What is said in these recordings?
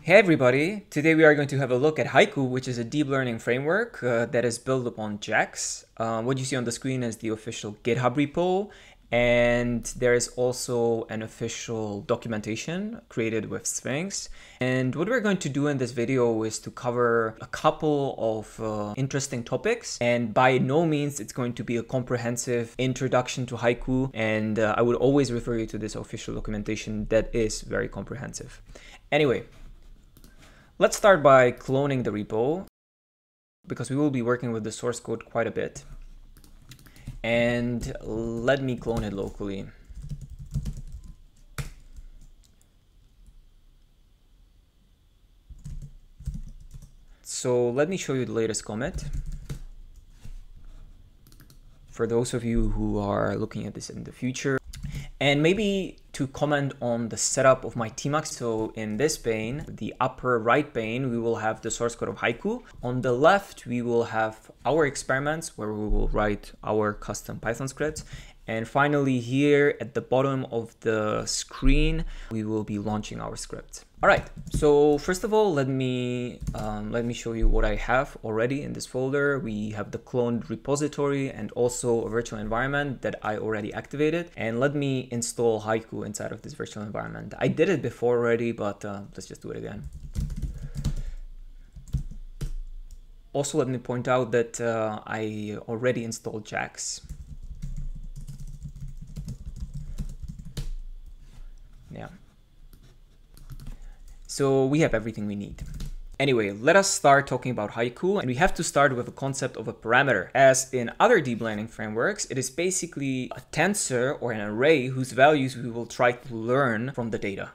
Hey everybody! Today we are going to have a look at Haiku, which is a deep learning framework that is built upon JAX. What you see on the screen is the official GitHub repo, and there is also an official documentation created with Sphinx. And what we're going to do in this video is to cover a couple of interesting topics, and by no means it's going to be a comprehensive introduction to Haiku, and I would always refer you to this official documentation that is very comprehensive. Anyway, let's start by cloning the repo, because we will be working with the source code quite a bit. And let me clone it locally. So let me show you the latest commit. For those of you who are looking at this in the future. And maybe to comment on the setup of my Tmux. So in this pane, the upper right pane, we will have the source code of Haiku. On the left, we will have our experiments where we will write our custom Python scripts. And finally here at the bottom of the screen, we will be launching our script. All right, so first of all, let me show you what I have already in this folder. We have the cloned repository and also a virtual environment that I already activated. And let me install Haiku inside of this virtual environment. I did it before already, but let's just do it again. Also, let me point out that I already installed JAX. Yeah. So we have everything we need. Anyway, let us start talking about Haiku, and we have to start with the concept of a parameter. As in other deep learning frameworks, it is basically a tensor or an array whose values we will try to learn from the data.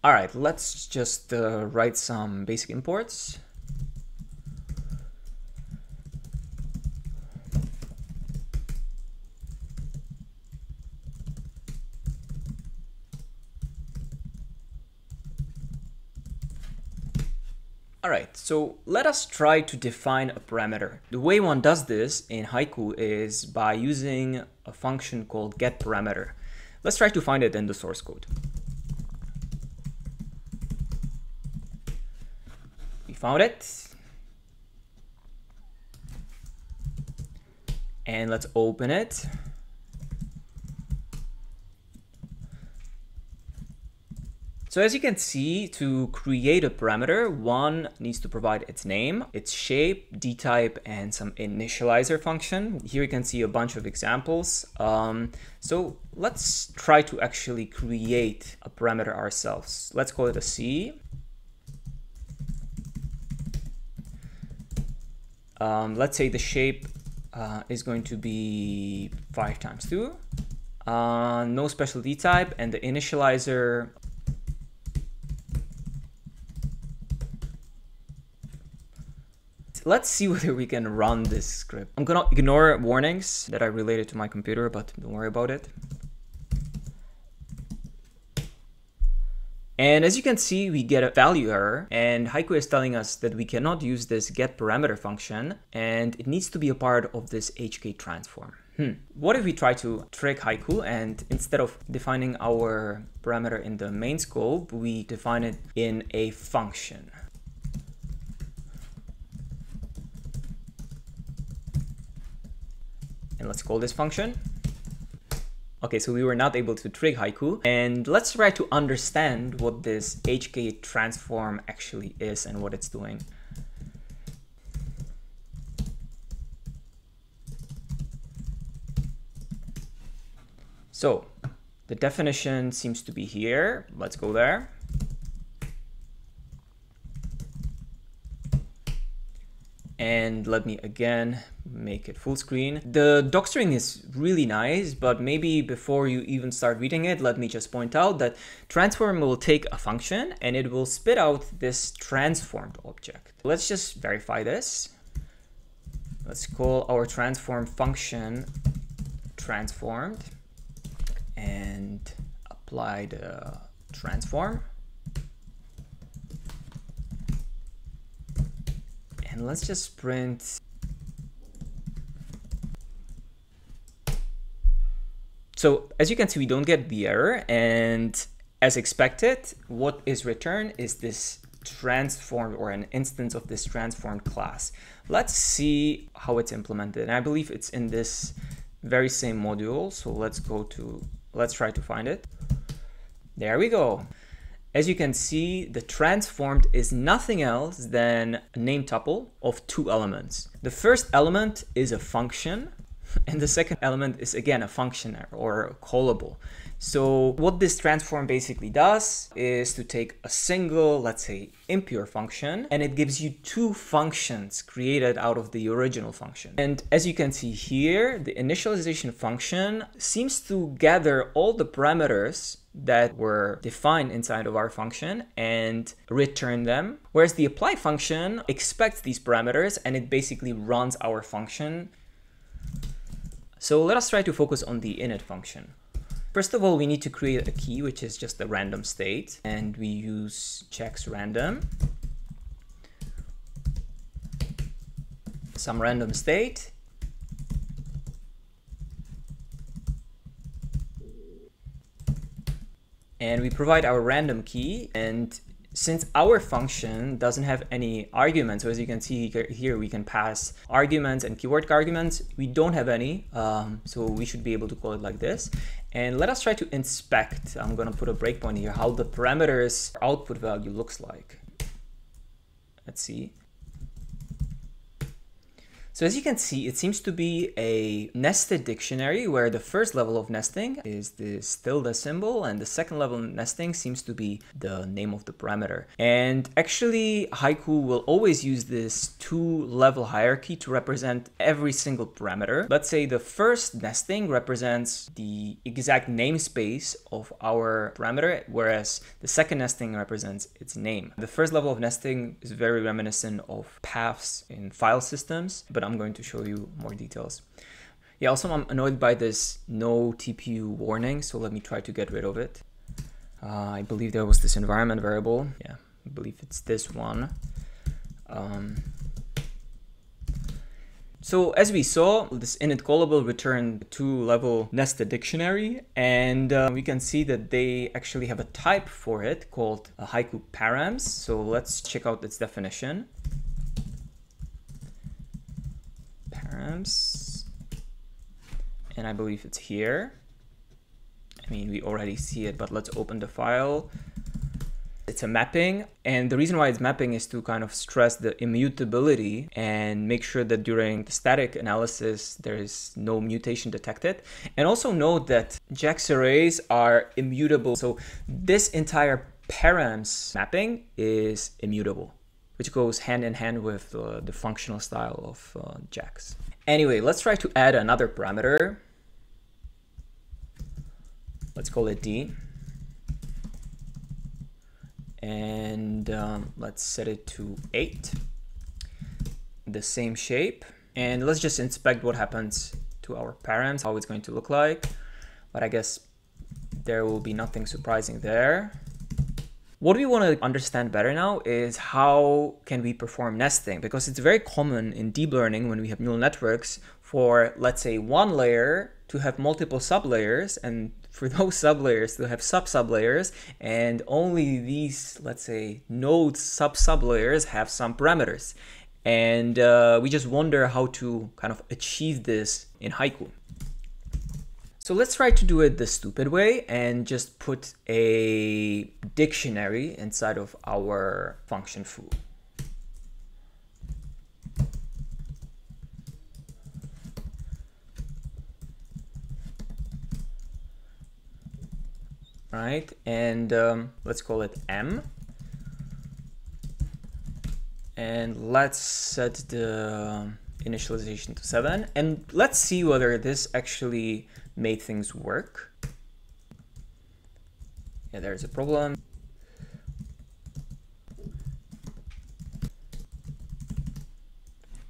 All right, let's just write some basic imports. All right, so let us try to define a parameter. The way one does this in Haiku is by using a function called getParameter. Let's try to find it in the source code. We found it. And let's open it. So as you can see, to create a parameter, one needs to provide its name, its shape, dtype, and some initializer function. Here you can see a bunch of examples. So let's try to actually create a parameter ourselves. Let's call it a C. Let's say the shape is going to be 5 times 2. No special dtype, and the initializer, let's see whether we can run this script. I'm gonna ignore warnings that I related to my computer, but don't worry about it. And as you can see, we get a value error, and Haiku is telling us that we cannot use this getParameter function, and it needs to be a part of this HK transform. What if we try to trick Haiku, and instead of defining our parameter in the main scope, we define it in a function? And let's call this function. Okay, so we were not able to trick Haiku, and let's try to understand what this HK transform actually is and what it's doing. So the definition seems to be here. Let's go there. And let me again make it full screen. The docstring is really nice, but maybe before you even start reading it, let me just point out that transform will take a function and it will spit out this transformed object. Let's just verify this. Let's call our transform function transformed and apply the transform. And let's just print So as you can see, we don't get the error, and as expected, what is returned is this transformed, or an instance of this transformed class. Let's see how it's implemented. And I believe it's in this very same module. So let's try to find it. There we go. As you can see, the transformed is nothing else than a name tuple of two elements. The first element is a function, and the second element is again a function or a callable. So what this transform basically does is to take a single, let's say, impure function, and it gives you two functions created out of the original function. And as you can see here, the initialization function seems to gather all the parameters that were defined inside of our function and return them, whereas the apply function expects these parameters and it basically runs our function. So let us try to focus on the init function. First of all, we need to create a key, which is just a random state, and we use checks random, some random state, and we provide our random key. And since our function doesn't have any arguments, so as you can see here, we can pass arguments and keyword arguments. We don't have any, so we should be able to call it like this. And let us try to inspect, I'm going to put a breakpoint here, how the parameters output value looks like. Let's see. So as you can see, it seems to be a nested dictionary where the first level of nesting is this tilde symbol, and the second level of nesting seems to be the name of the parameter. And actually, Haiku will always use this two-level hierarchy to represent every single parameter. Let's say the first nesting represents the exact namespace of our parameter, whereas the second nesting represents its name. The first level of nesting is very reminiscent of paths in file systems, but I'm going to show you more details. Yeah, also I'm annoyed by this no TPU warning, so let me try to get rid of it. I believe there was this environment variable. Yeah, I believe it's this one. So as we saw, this init callable returned a two-level nested dictionary, and we can see that they actually have a type for it called a Haiku params. So let's check out its definition. Params, and I believe it's here. I mean, we already see it, but let's open the file. It's a mapping, and the reason why it's mapping is to kind of stress the immutability and make sure that during the static analysis there is no mutation detected. And also note that JAX arrays are immutable, so this entire params mapping is immutable, which goes hand in hand with the functional style of JAX. Anyway, let's try to add another parameter. Let's call it D. And let's set it to 8. The same shape. And let's just inspect what happens to our params, how it's going to look like. But I guess there will be nothing surprising there. What we want to understand better now is how can we perform nesting, because it's very common in deep learning when we have neural networks for, let's say, one layer to have multiple sublayers, and for those sublayers to have sub-sublayers, and only these, let's say, node sub-sublayers have some parameters. And we just wonder how to kind of achieve this in Haiku. So let's try to do it the stupid way and just put a dictionary inside of our function foo. Right, and let's call it M. And let's set the initialization to 7. And let's see whether this actually made things work. Yeah, there's a problem.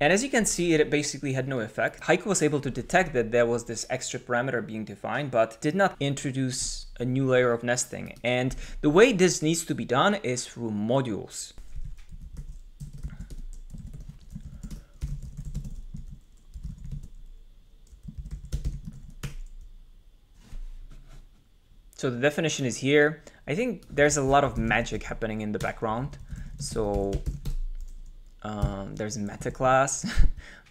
And as you can see, it basically had no effect. Haiku was able to detect that there was this extra parameter being defined, but did not introduce a new layer of nesting. And the way this needs to be done is through modules. So the definition is here. I think there's a lot of magic happening in the background. So there's a meta class.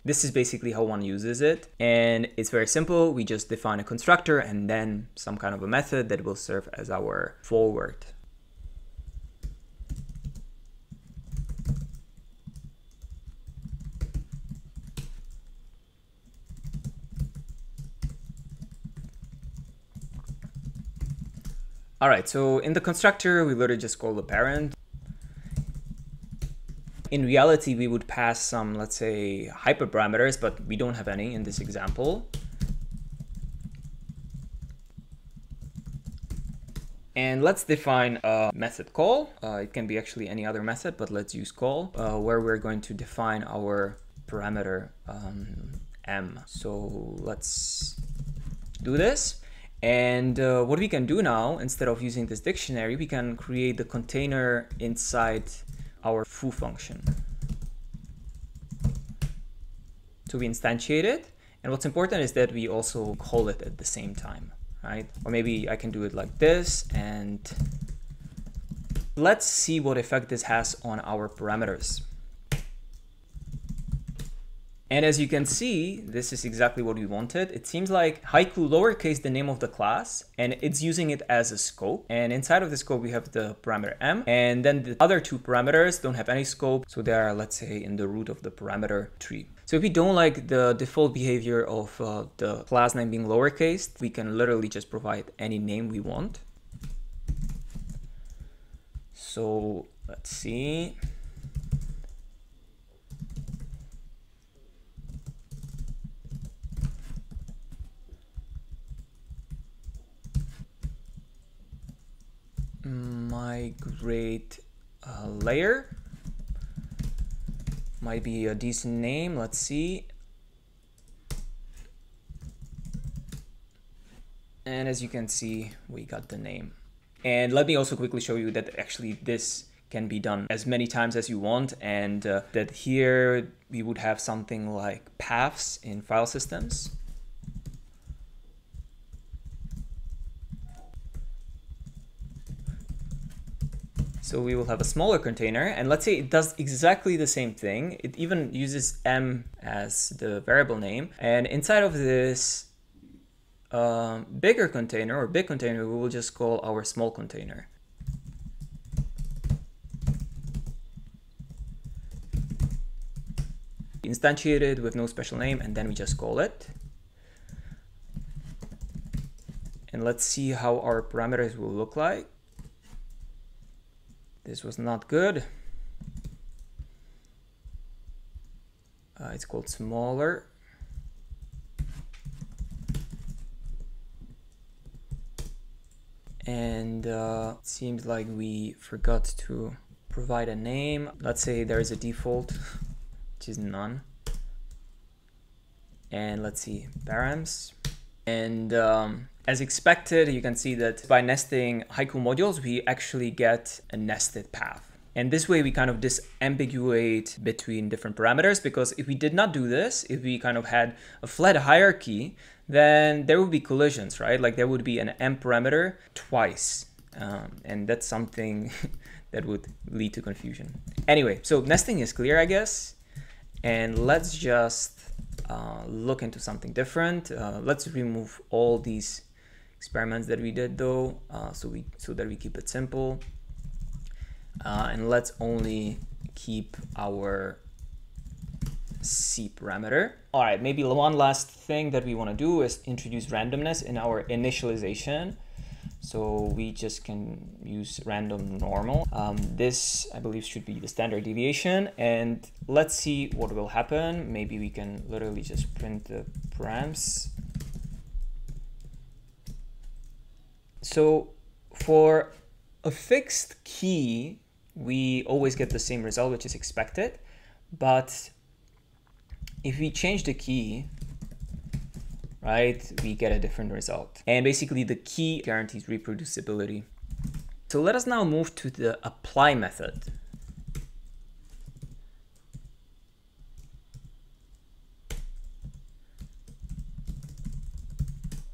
This is basically how one uses it. And it's very simple. We just define a constructor and then some kind of a method that will serve as our forward. All right, so in the constructor, we literally just call the parent. In reality, we would pass some, let's say, hyperparameters, but we don't have any in this example. And let's define a method call. It can be actually any other method, but let's use call, where we're going to define our parameter m. So let's do this. And what we can do now, instead of using this dictionary, we can create the container inside our foo function. So we instantiate it. And what's important is that we also call it at the same time, right? Or maybe I can do it like this. And let's see what effect this has on our parameters. And as you can see, this is exactly what we wanted. It seems like Haiku lowercase the name of the class, and it's using it as a scope. And inside of the scope, we have the parameter m, and then the other two parameters don't have any scope. So they are, let's say, in the root of the parameter tree. So if we don't like the default behavior of the class name being lowercase, we can literally just provide any name we want. So let's see. Migrate layer might be a decent name. Let's see. And as you can see, we got the name. And let me also quickly show you that actually this can be done as many times as you want, and that here we would have something like paths in file systems. So we will have a smaller container, and let's say it does exactly the same thing. It even uses m as the variable name. And inside of this bigger container or big container, we will just call our small container. Instantiate it with no special name, and then we just call it. And let's see how our parameters will look like. This was not good. It's called smaller. And it seems like we forgot to provide a name. Let's say there is a default, which is none. And let's see, params. And as expected, you can see that by nesting Haiku modules, we actually get a nested path. And this way we kind of disambiguate between different parameters, because if we did not do this, if we kind of had a flat hierarchy, then there would be collisions, right? Like there would be an m parameter twice. And that's something that would lead to confusion. Anyway, so nesting is clear, I guess. And let's just look into something different. Let's remove all these experiments that we did though, so that we keep it simple. And let's only keep our C parameter. All right, maybe one last thing that we want to do is introduce randomness in our initialization. So we just can use random normal. This, I believe, should be the standard deviation. And let's see what will happen. Maybe we can literally just print the params. So for a fixed key, we always get the same result, which is expected. But if we change the key, right, we get a different result. And basically the key guarantees reproducibility. So let us now move to the apply method.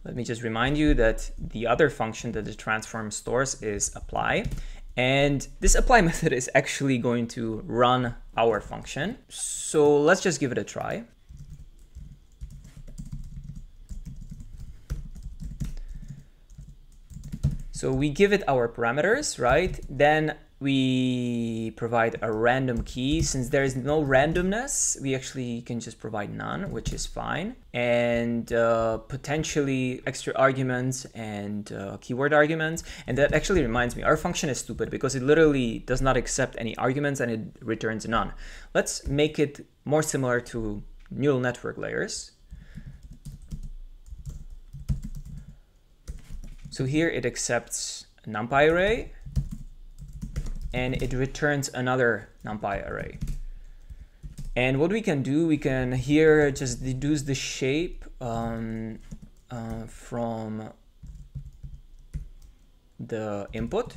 Let me just remind you that the other function that the transform stores is apply. And this apply method is actually going to run our function. So let's just give it a try. So we give it our parameters, right? Then we provide a random key. Since there is no randomness, we actually can just provide none, which is fine. And potentially extra arguments and keyword arguments. And that actually reminds me, our function is stupid because it literally does not accept any arguments and it returns none. Let's make it more similar to neural network layers. So here it accepts a NumPy array and it returns another NumPy array. And what we can do, we can here just deduce the shape from the input.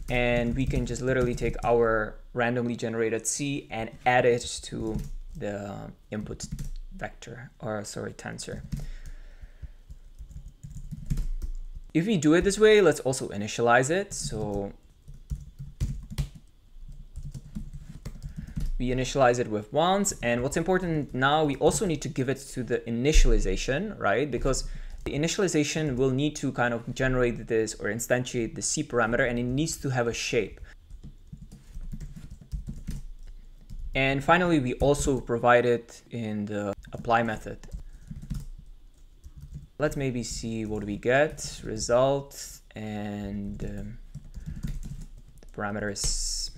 And we can just literally take our randomly generated C and add it to the input vector, or sorry, tensor. If we do it this way, let's also initialize it. So we initialize it with once. And what's important now, we also need to give it to the initialization, right? Because the initialization will need to kind of generate this or instantiate the C parameter, and it needs to have a shape. And finally, we also provide it in the apply method. Let's maybe see what we get, result, and the parameters.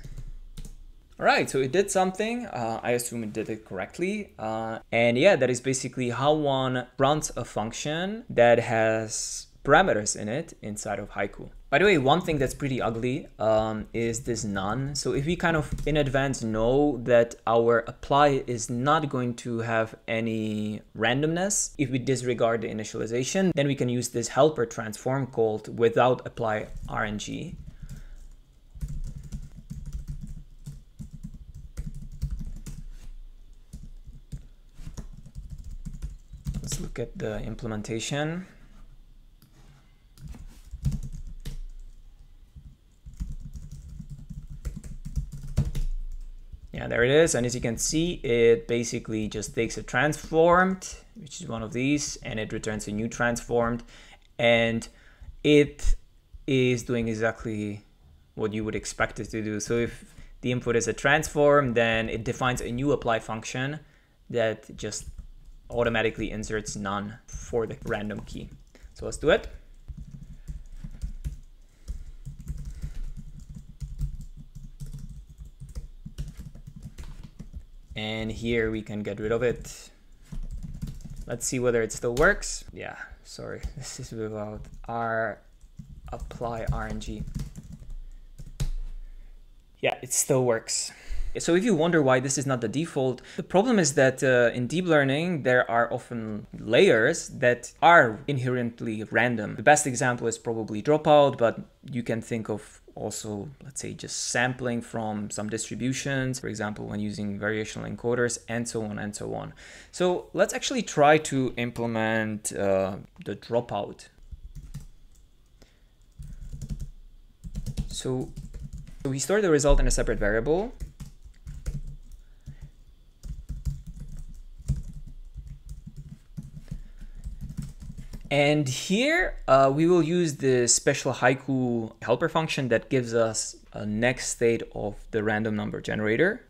All right, so it did something. I assume it did it correctly. And yeah, that is basically how one runs a function that has parameters in it inside of Haiku. By the way, one thing that's pretty ugly is this none. So if we kind of in advance know that our apply is not going to have any randomness, if we disregard the initialization, then we can use this helper transform called without apply RNG. Let's look at the implementation. Yeah, there it is. And as you can see, it basically just takes a transformed, which is one of these, and it returns a new transformed. And it is doing exactly what you would expect it to do. So if the input is a transform, then it defines a new apply function that just automatically inserts none for the random key. So let's do it. And here we can get rid of it. Let's see whether it still works. Yeah, sorry, this is without apply RNG. Yeah, it still works. So if you wonder why this is not the default, the problem is that in deep learning, there are often layers that are inherently random. The best example is probably Dropout, but you can think of also, let's say, just sampling from some distributions, for example, when using variational encoders, and so on and so on. So let's actually try to implement the dropout. So we store the result in a separate variable. And here we will use the special Haiku helper function that gives us a next state of the random number generator.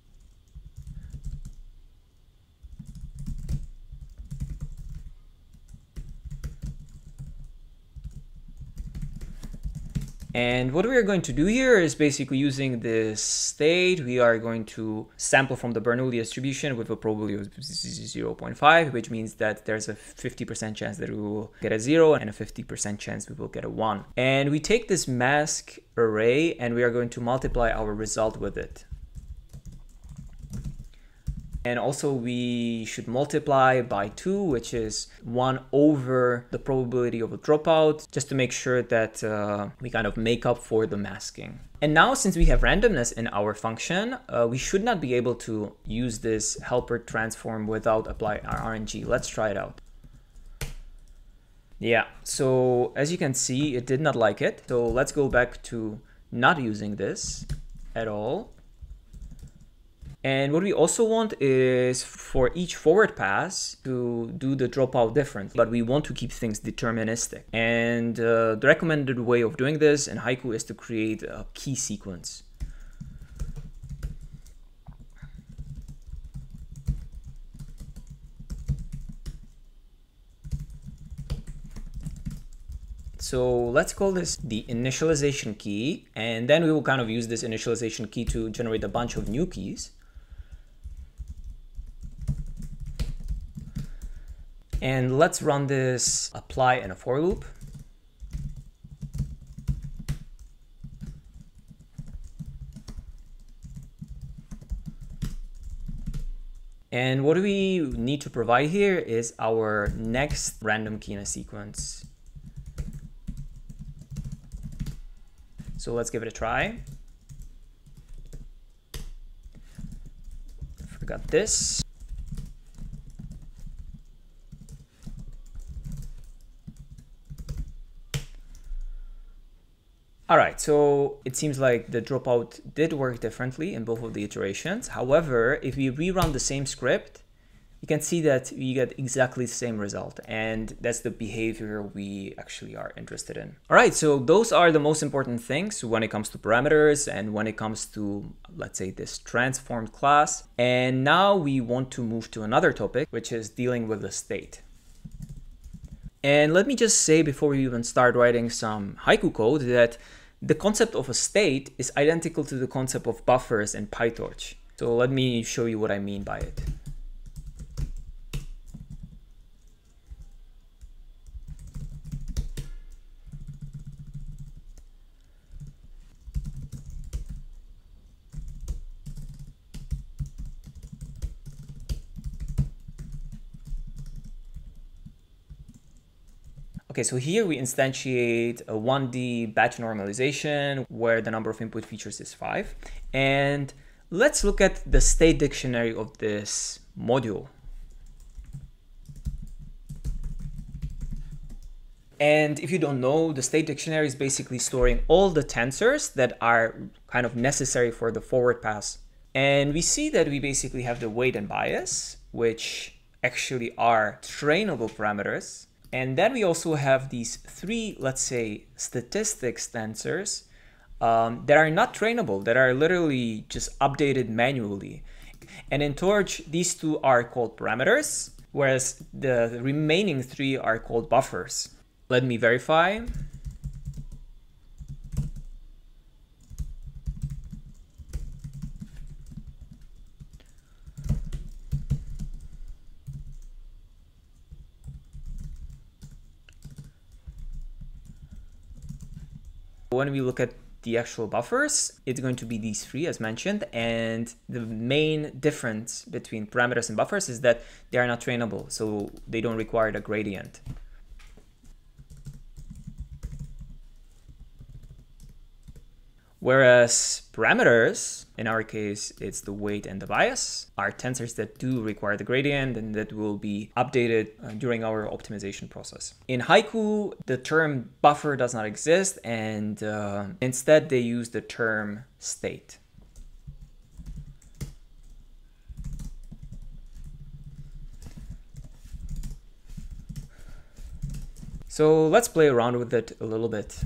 And what we are going to do here is basically using this state, we are going to sample from the Bernoulli distribution with a probability of 0.5, which means that there's a 50% chance that we will get a 0 and a 50% chance we will get a 1. And we take this mask array and we are going to multiply our result with it. And also we should multiply by 2, which is 1 over the probability of a dropout, just to make sure that we kind of make up for the masking. And now, since we have randomness in our function, we should not be able to use this helper transform without apply RNG. Let's try it out. Yeah, so as you can see, it did not like it. So let's go back to not using this at all. And what we also want is for each forward pass to do the dropout different, but we want to keep things deterministic. And the recommended way of doing this in Haiku is to create a key sequence. So let's call this the initialization key, and then we will kind of use this initialization key to generate a bunch of new keys. And let's run this apply in a for loop. And what we need to provide here is our next random key in a sequence. So let's give it a try. Forgot this. All right, so it seems like the dropout did work differently in both of the iterations. However, if we rerun the same script, you can see that we get exactly the same result, and that's the behavior we actually are interested in. All right, so those are the most important things when it comes to parameters and when it comes to, let's say, this transformed class. And now we want to move to another topic, which is dealing with the state. And let me just say before we even start writing some Haiku code that the concept of a state is identical to the concept of buffers in PyTorch. So let me show you what I mean by it. Okay, so here we instantiate a 1D batch normalization where the number of input features is 5. And let's look at the state dictionary of this module. And if you don't know, the state dictionary is basically storing all the tensors that are kind of necessary for the forward pass. And we see that we basically have the weight and bias, which actually are trainable parameters. And then we also have these three, let's say, statistics tensors that are not trainable, that are literally just updated manually. And in Torch, these two are called parameters, whereas the remaining three are called buffers. Let me verify. When we look at the actual buffers, it's going to be these three as mentioned, and the main difference between parameters and buffers is that they are not trainable, so they don't require a gradient. Whereas parameters, in our case, it's the weight and the bias, are tensors that do require the gradient and that will be updated during our optimization process. In Haiku, the term buffer does not exist, and instead they use the term state. So let's play around with it a little bit.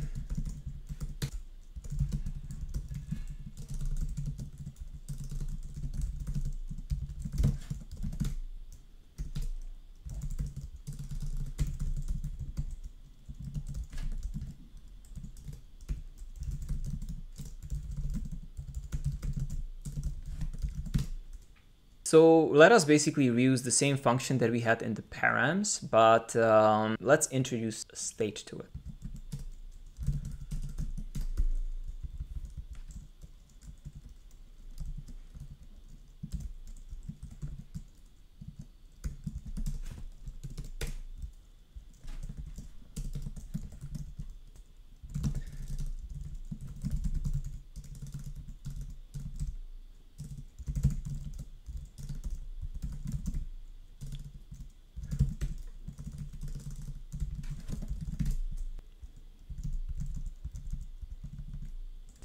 So let us basically reuse the same function that we had in the params, but let's introduce a state to it.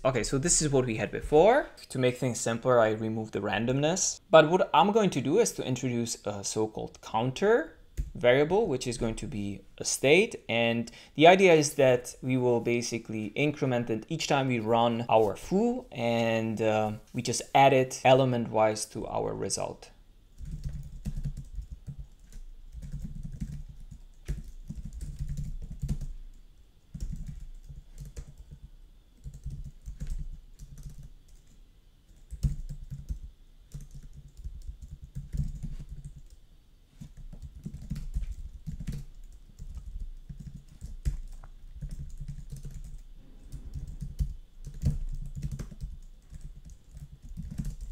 Okay, so this is what we had before. To make things simpler, I removed the randomness. But what I'm going to do is to introduce a so-called counter variable, which is going to be a state. And the idea is that we will basically increment it each time we run our foo, and we just add it element-wise to our result.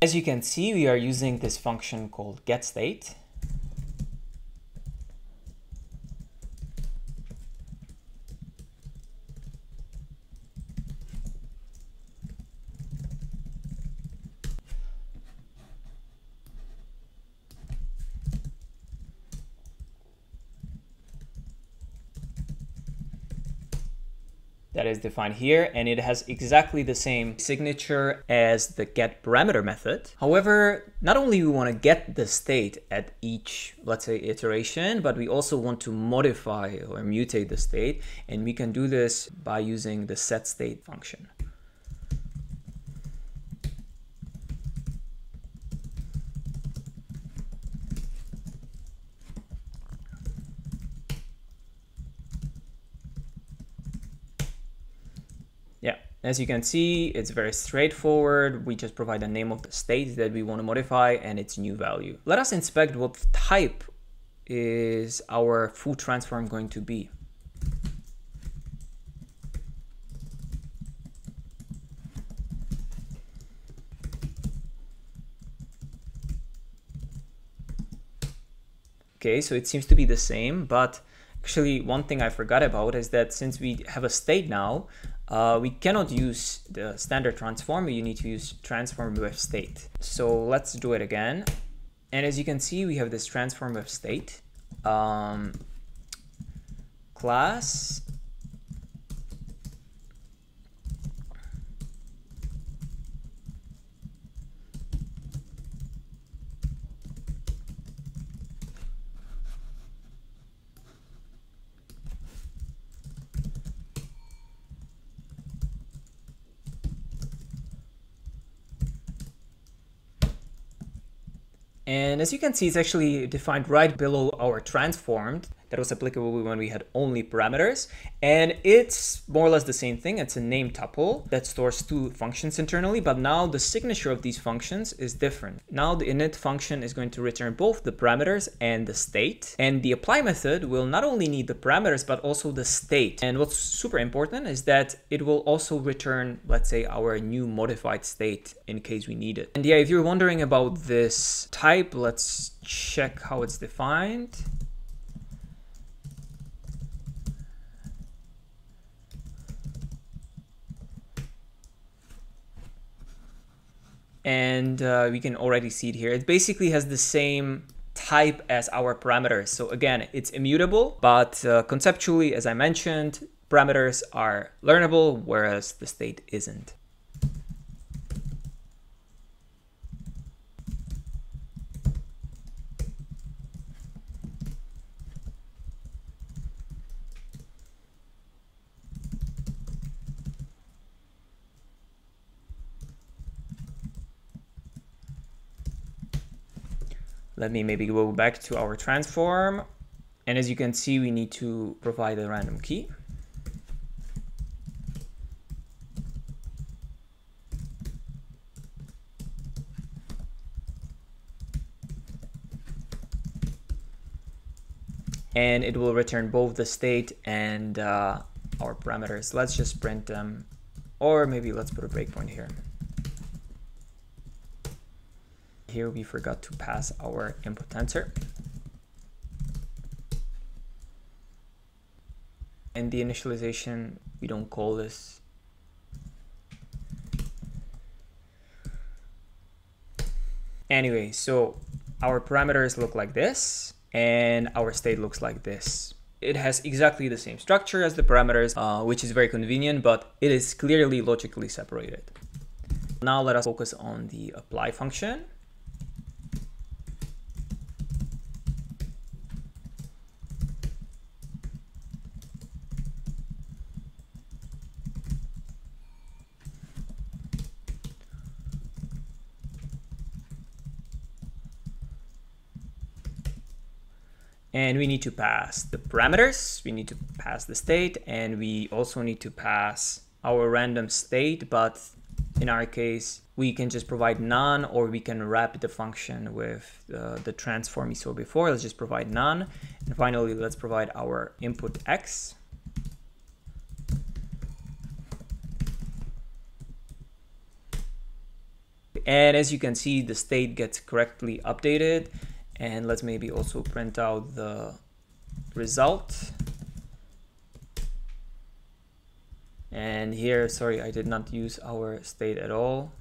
As you can see, we are using this function called getState. That is defined here, and it has exactly the same signature as the getParameter method. However, not only we want to get the state at each, let's say, iteration, but we also want to modify or mutate the state, and we can do this by using the setState function. Yeah, as you can see, it's very straightforward. We just provide the name of the state that we want to modify and its new value. Let us inspect what type is our foo transform going to be. Okay, so it seems to be the same, but actually one thing I forgot about is that since we have a state now, we cannot use the standard transform. You need to use transform with state. So let's do it again. And as you can see, we have this transform with state class. And as you can see, it's actually defined right below our transformed that was applicable when we had only parameters. And it's more or less the same thing. It's a name tuple that stores two functions internally, but now the signature of these functions is different. Now the init function is going to return both the parameters and the state. And the apply method will not only need the parameters, but also the state. And what's super important is that it will also return, let's say, our new modified state in case we need it. And yeah, if you're wondering about this type, let's check how it's defined. And we can already see it here. It basically has the same type as our parameters. So again, it's immutable, but conceptually, as I mentioned, parameters are learnable, whereas the state isn't. Let me maybe go back to our transform. And as you can see, we need to provide a random key. And it will return both the state and our parameters. Let's just print them, or maybe let's put a breakpoint here. Here we forgot to pass our input tensor. In the initialization, we don't call this. Anyway, so our parameters look like this, and our state looks like this. It has exactly the same structure as the parameters, which is very convenient, but it is clearly logically separated. Now let us focus on the apply function. And we need to pass the parameters, we need to pass the state, and we also need to pass our random state, but in our case, we can just provide none, or we can wrap the function with the transform we saw before. Let's just provide none. And finally, let's provide our input x. And as you can see, the state gets correctly updated. And let's maybe also print out the result. And here, sorry, I did not use our state at all.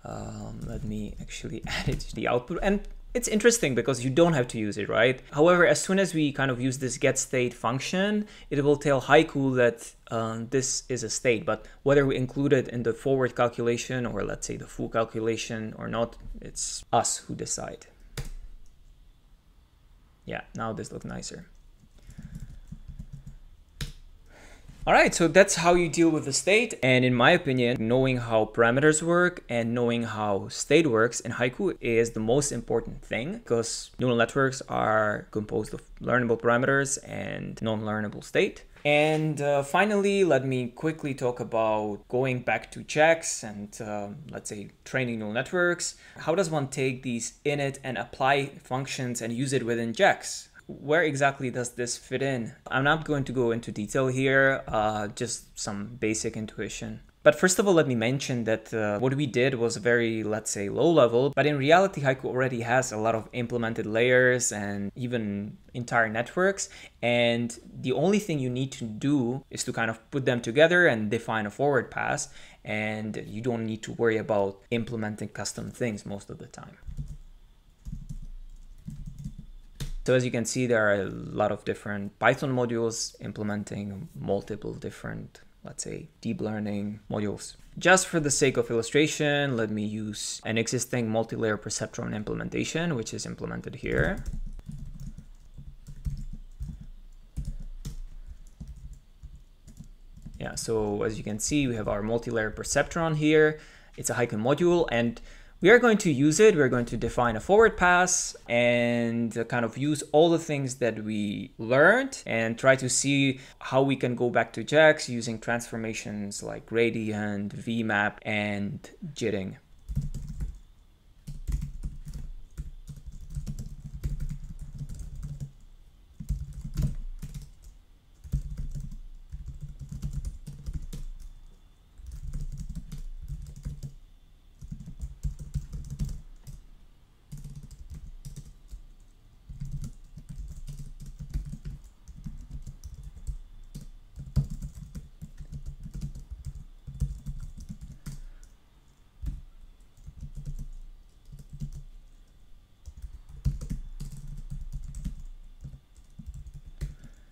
Let me actually add it to the output. And it's interesting because you don't have to use it, right? However, as soon as we kind of use this getState function, it will tell Haiku that this is a state, but whether we include it in the forward calculation or let's say the full calculation or not, it's us who decide. Yeah, now this looks nicer. All right, so that's how you deal with the state. And in my opinion, knowing how parameters work and knowing how state works in Haiku is the most important thing, because neural networks are composed of learnable parameters and non-learnable state. And finally, let me quickly talk about going back to JAX and let's say training neural networks. How does one take these init and apply functions and use it within JAX? Where exactly does this fit in? I'm not going to go into detail here, just some basic intuition. But first of all, let me mention that what we did was very, let's say, low level, but in reality, Haiku already has a lot of implemented layers and even entire networks. And the only thing you need to do is to kind of put them together and define a forward pass. And you don't need to worry about implementing custom things most of the time. So as you can see, there are a lot of different Python modules implementing multiple different, let's say, deep learning modules. Just for the sake of illustration, let me use an existing multi-layer perceptron implementation, which is implemented here. Yeah, so as you can see, we have our multi-layer perceptron here. It's a Haiku module, and we are going to use it. We're going to define a forward pass and kind of use all the things that we learned and try to see how we can go back to JAX using transformations like gradient, VMAP, and jitting.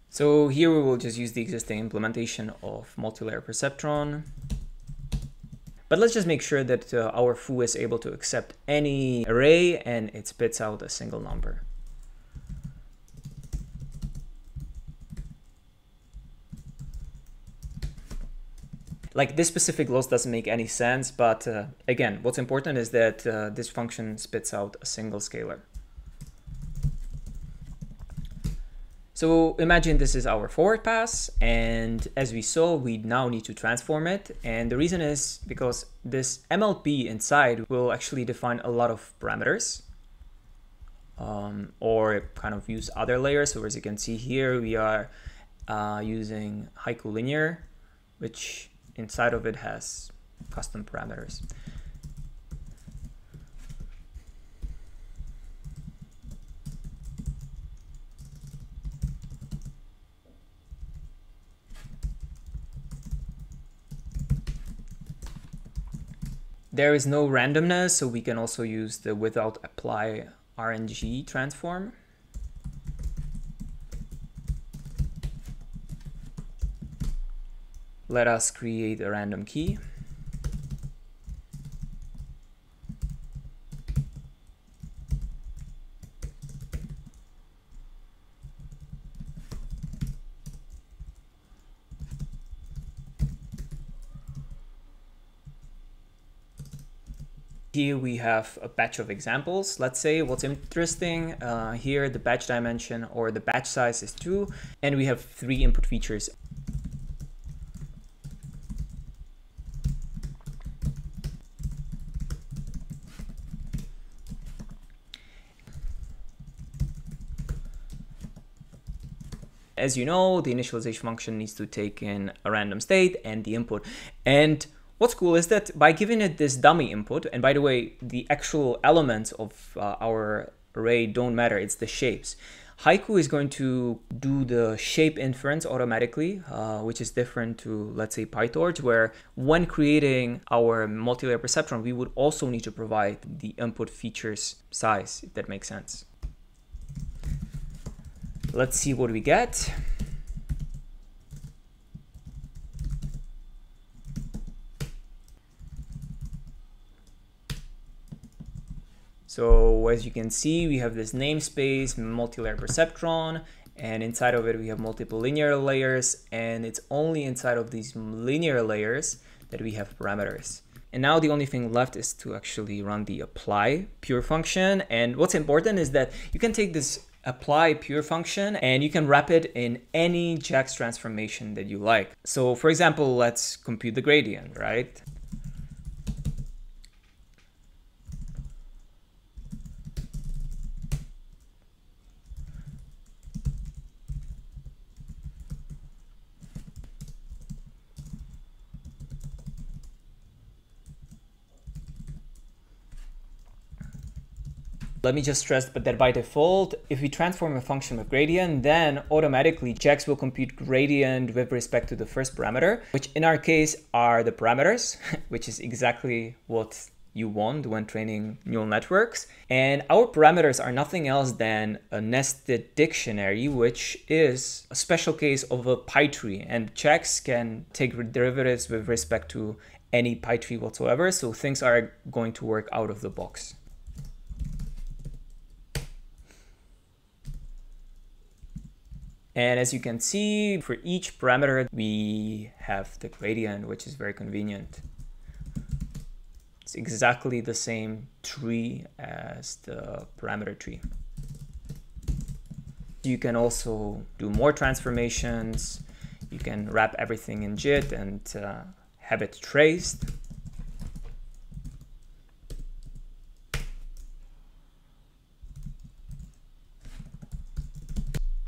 So here we will just use the existing implementation of multi-layer perceptron. But let's just make sure that our foo is able to accept any array and it spits out a single number. Like this specific loss doesn't make any sense, but again, what's important is that this function spits out a single scalar. So imagine this is our forward pass, and as we saw, we now need to transform it. And the reason is because this MLP inside will actually define a lot of parameters or kind of use other layers. So as you can see here, we are using Haiku Linear, which inside of it has custom parameters. There is no randomness, so we can also use the without apply RNG transform. Let us create a random key. Here we have a batch of examples. Let's say what's interesting here, the batch dimension or the batch size is 2, and we have 3 input features. As you know, the initialization function needs to take in a random state and the input. And what's cool is that by giving it this dummy input, and by the way, the actual elements of our array don't matter, it's the shapes. Haiku is going to do the shape inference automatically, which is different to, let's say, PyTorch, where when creating our multi-layer perceptron, we would also need to provide the input features size, if that makes sense. Let's see what we get. So as you can see, we have this namespace, multi-layer perceptron, and inside of it we have multiple linear layers, and it's only inside of these linear layers that we have parameters. And now the only thing left is to actually run the apply pure function. And what's important is that you can take this apply pure function and you can wrap it in any JAX transformation that you like. So for example, let's compute the gradient, right? Let me just stress that by default, if we transform a function with gradient, then automatically JAX will compute gradient with respect to the first parameter, which in our case are the parameters, which is exactly what you want when training neural networks. And our parameters are nothing else than a nested dictionary, which is a special case of a PyTree. And JAX can take derivatives with respect to any PyTree whatsoever, so things are going to work out of the box. And as you can see, for each parameter, we have the gradient, which is very convenient. It's exactly the same tree as the parameter tree. You can also do more transformations. You can wrap everything in JIT and have it traced.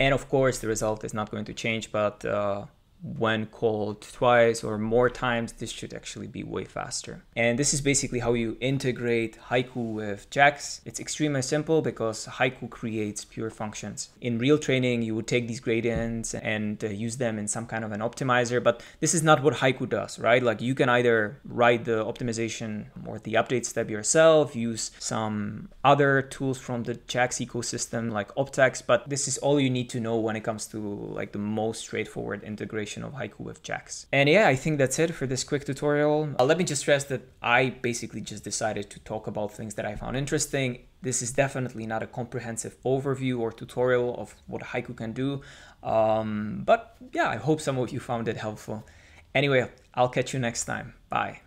And of course, the result is not going to change, but when called twice or more times, this should actually be way faster. And this is basically how you integrate Haiku with JAX. It's extremely simple because Haiku creates pure functions. In real training, you would take these gradients and use them in some kind of an optimizer, but this is not what Haiku does, right? Like you can either write the optimization or the update step yourself, use some other tools from the JAX ecosystem like Optex, but this is all you need to know when it comes to like the most straightforward integration of Haiku with JAX. And yeah, I think that's it for this quick tutorial. Let me just stress that I basically just decided to talk about things that I found interesting. This is definitely not a comprehensive overview or tutorial of what Haiku can do. But yeah, I hope some of you found it helpful. Anyway, I'll catch you next time. Bye.